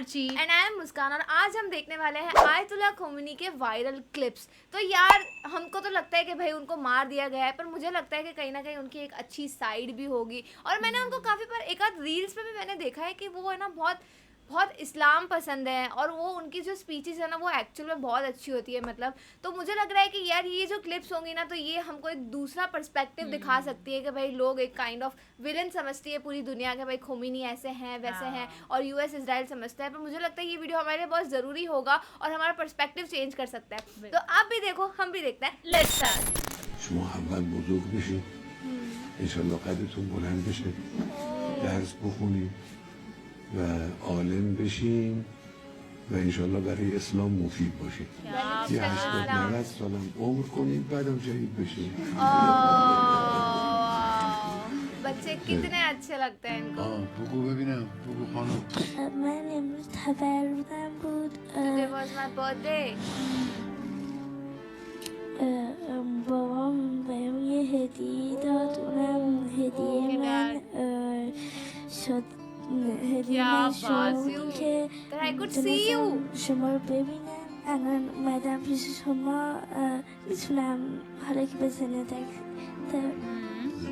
Archie and I am मुस्कान और आज हम देखने वाले हैं आयतुल्ला खोमेनी के वायरल क्लिप्स। तो यार हमको तो लगता है कि भाई उनको मार दिया गया है, पर मुझे लगता है कि कहीं ना कहीं उनकी एक अच्छी साइड भी होगी। और मैंने उनको काफ़ी बार एक आध रील्स पे भी मैंने देखा है कि वो है ना बहुत बहुत इस्लाम पसंद है, और वो उनकी जो स्पीचेस है ना वो एक्चुअल में बहुत अच्छी होती है। मतलब तो मुझे लग रहा है कि यार ये जो क्लिप्स होंगी ना तो ये हमको एक दूसरा पर्सपेक्टिव दिखा सकती है कि भाई लोग एक काइंड ऑफ विलन समझती है पूरी दुनिया के, भाई खोमेनी ऐसे हैं वैसे हैं, और यूएस इजराइल समझता है। पर मुझे लगता है ये वीडियो हमारे लिए बहुत ज़रूरी होगा और हमारा पर्सपेक्टिव चेंज कर सकता है। तो आप भी देखो, हम भी देखते हैं। Let's start. شما اول بزرگ بشید انشالله قدرتون بلند بشه درس بخونید و عالم بشین و انشالله برای اسلام مفید باشید یه 80-90 سالم عمر کنید بعدم شهید بشید बच्चे कितने अच्छे लगते हैं इनको। بگو ببینم بگو خانم من امروز تولدم بود. Today was my birthday. بابام بهم یه هدیه داد، اونم هدیه من شد هدیه من شد که That I could see you. شما رو ببینم. الان اومدم پیش شما، میتونم حالا که به سن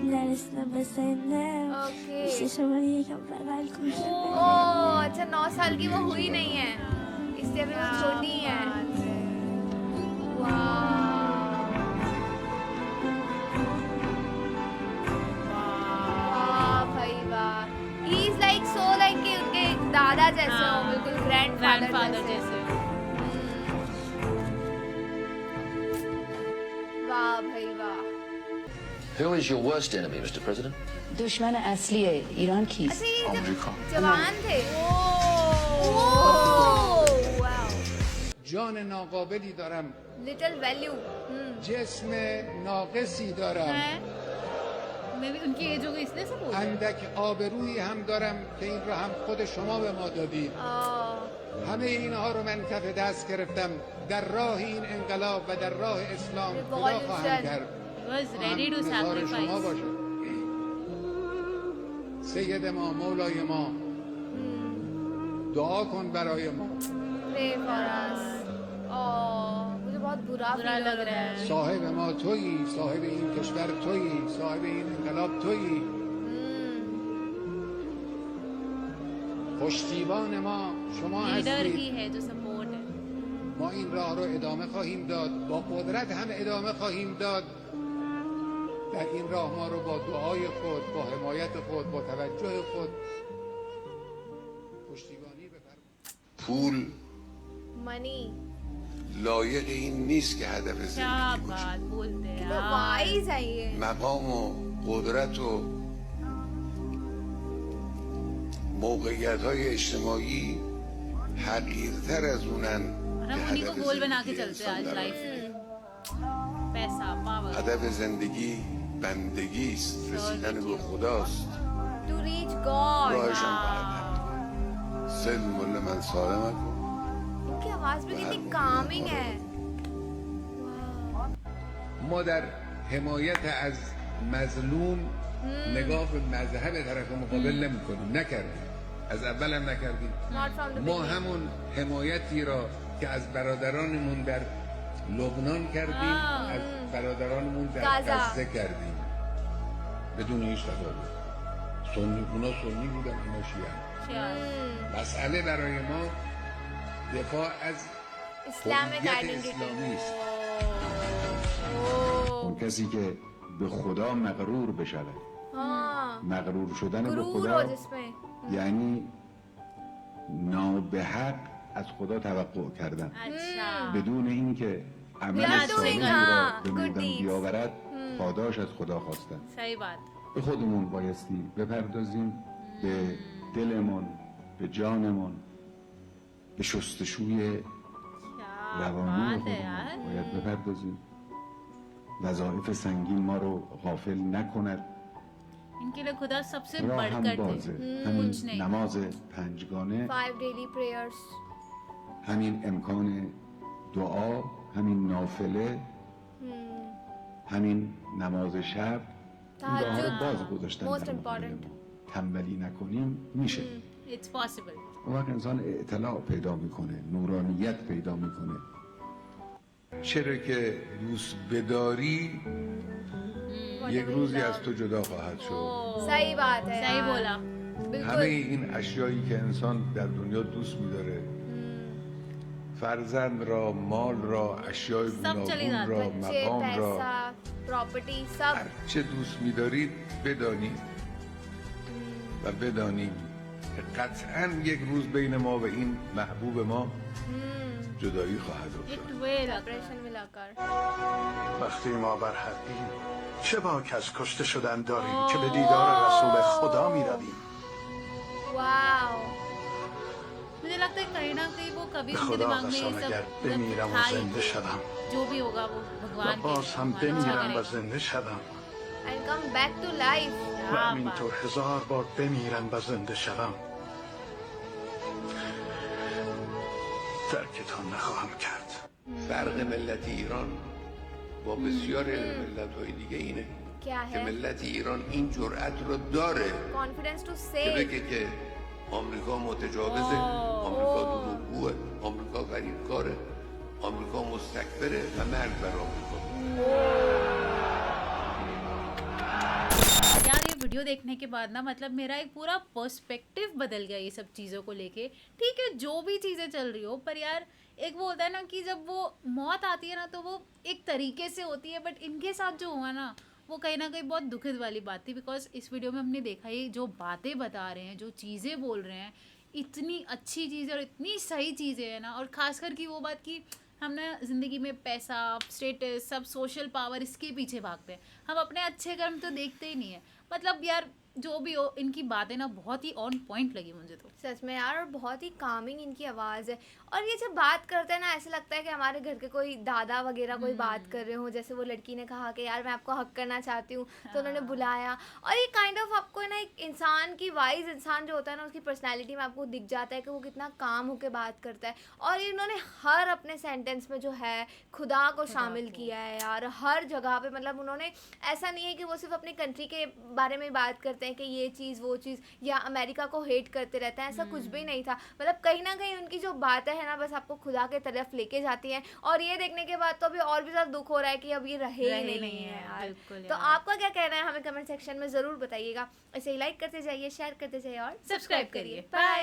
نرسیدم به سنم Okay. پیش شما رو یکم بغل کنم. ओह अच्छा 9 साल की वो हुई नहीं है, इसलिए अभी वो छोटी है। वाह भाई वाह, he is like so like कि उनके दादा जैसे हो, बिल्कुल ग्रैंडफादर जैसे। वाह भाई वाह। Who is your worst enemy, Mr. President? दुश्मन असली है ईरान की अच्छा ये آمریکا जवान थे। جان ناقابلی دارم، लिटिल वैल्यू। جسم ناقصی دارم، मे भी उनकी एज हो गई इसलिए सब हो गया। اندک آبرویی هم دارم که این را هم خود شما به ما دادید. همه اینها رو من کف دست گرفتم، در راه این انقلاب و در راه اسلام فدا خواهم کرد. He was ready to نثار شما sacrifice. باشه. سید ما، مولای ما، دعا کن برای ما. Pray for us. मुझे बहुत बुरा लग रहा है। صاحب ما تویی، صاحب این کشور تویی، صاحب این انقلاب تویی. پشتیبان ما شما लीडर ही هستید. है जो सपोर्ट है। ما این راه رو ادامه خواهیم داد، با قدرت هم ادامه خواهیم داد. در این راه ما رو با دعای خود، با حمایت خود، با توجه خود پشتیبانی بفرمایید. پول मनी। لایق این نیست که هدف क्या زندگی باشه बात बोलते हैं कितना यार। वाइज है ये। مقام و قدرت و موقعیت های اجتماعی حقیرتر از اونن हम که उन्हीं को هدف गोल बना के زندگی चलते हैं انسان आज در लाइफ آینده. में। पैसा पावर هدف زندگی بندگی است، رسیدن به خداست. To reach God. راهش هم فقط همین. سل مل من سالمت इनकी आवाज भी कितनी calming है। ما در حمایت از مظلوم نگاه به مذهب طرف مقابل نمی کنیم، نکردیم، از اول هم نکردیم. Not from the ما beginning. همون حمایتی را که از برادرانمون در لبنان کردیم از برادرانمون در غزه. غزه کردیم بدون هیچ تفاوت. سنی، اونا سنی بودن، اینا شیعه. مسئله برای ما دفاع از Islamic هویت identity. اسلامی است. اون کسی که به خدا مغرور بشود، हाँ مغرور شدن به गुरूर خدا हो जिसमें। یعنی نابحق از خدا توقع کردن अच्छा بدون اینکه عمل We are doing, صالحی را हाँ, به good میدان deeds. بیاورد پاداش از خدا خواستن. सही बात। به خودمون بایستی بپردازیم، به دلمون، به جانمون، به شستشوی क्या روانی बात है यार। خودمون باید بپردازیم. وظایف سنگین ما رو غافل نکند. इनके लिए खुदा सबसे راه هم बढ़कर بازه. थे। همین कुछ नहीं। نماز پنجگانه، 5 daily prayers. همین امکان دعا، همین نافله، همین نماز شب، این راه رو تهجد. باز گذاشتن Most در مقابل important. ما. تنبلی نکنیم میشه. It's possible. اون وقت انسان اطلاع پیدا میکنه، نورانیت پیدا میکنه. چرا که دوست بداری یک روزی از تو جدا خواهد شد. सही बात है सही यार। बोला. همه बिल्कुल این اشیایی که انسان در دنیا دوست می‌داره، فرزند را، مال را، اشیای گوناگون را، बच्चे مقام را، पैसा प्रॉपर्टी सब هر چه دوست می‌دارید بدانید و بدانیم که قطعاً یک روز بین ما و این محبوب ما جدایی خواهد افتاد. It will. ऑपरेशन मिलाकर وقتی ما بر حقیم چه باک از کشته شدن داریم که به دیدار رسول خدا می رویم. वाओ मुझे लगता है कहीं ना कहीं वो कभी به उनके خدا दिमाग में ये قسم सब اگر मतलब بمیرم و था ही زنده شدم जो भी होगा वो و भगवान باز के هم भगवान अच्छा بمیرم و करेगा. زنده شدم and come back to life و همینطور 1000 بار بمیرم و زنده شدم ترکتان نخواهم کرد. فرق ملت ایران با بسیاری از ملت‌های دیگه اینه क्या که है ملت ایران این جرأت رو داره कॉन्फिडेंस टू که से بگه که آمریکا متجاوزه، آمریکا دروغگوه، آمریکا غریبکاره، آمریکا مستکبره و مرگ بر آمریکا. यार ये वीडियो देखने के बाद ना मतलब मेरा एक पूरा पर्सपेक्टिव बदल गया ये सब चीज़ों को लेके. ठीक है जो भी चीज़ें चल रही हो पर यार एक वो होता है ना कि जब वो मौत आती है ना तो वो एक तरीके से होती है बट इनके साथ जो हुआ ना वो कहीं ना कहीं बहुत दुखद वाली बात थी. बिकॉज इस वीडियो में हमने देखा ये जो बातें बता रहे हैं, जो चीज़ें बोल रहे हैं, इतनी अच्छी चीज़ें और इतनी सही चीज़ें हैं ना. और खासकर की वो बात कि हम ना ज़िंदगी में पैसा, स्टेटस, सब सोशल पावर इसके पीछे भागते हैं. हम अपने अच्छे कर्म तो देखते ही नहीं है. मतलब यार जो भी हो इनकी बातें ना बहुत ही ऑन पॉइंट लगी मुझे तो. सच में यार और बहुत ही कामिंग इनकी आवाज़ है. और ये जब बात करते हैं ना ऐसा लगता है कि हमारे घर के कोई दादा वगैरह कोई बात कर रहे हो. जैसे वो लड़की ने कहा कि यार मैं आपको हक करना चाहती हूँ तो उन्होंने बुलाया. और ये काइंड ऑफ आपको है ना एक इंसान की वाइज इंसान जो होता है ना उसकी पर्सनैलिटी में आपको दिख जाता है कि वो कितना काम होकर बात करता है. और इन्होंने हर अपने सेंटेंस में जो है खुदा को शामिल किया है यार हर जगह पे. मतलब उन्होंने ऐसा नहीं है कि वो सिर्फ अपनी कंट्री के बारे में बात करते हैं कि ये चीज़ वो चीज़ या अमेरिका को हेट करते रहते हैं. ऐसा कुछ भी नहीं था. मतलब कहीं ना कहीं उनकी जो बातें हैं ना बस आपको खुदा के तरफ लेके जाती हैं. और ये देखने के बाद तो अभी और भी ज़्यादा दुख हो रहा है कि अब ये रहे ही नहीं है यार. बिल्कुल तो यार. आपका क्या कहना है हमें कमेंट सेक्शन में ज़रूर बताइएगा. ऐसे ही लाइक करते जाइए, शेयर करते जाइए और सब्सक्राइब करिए. बाय.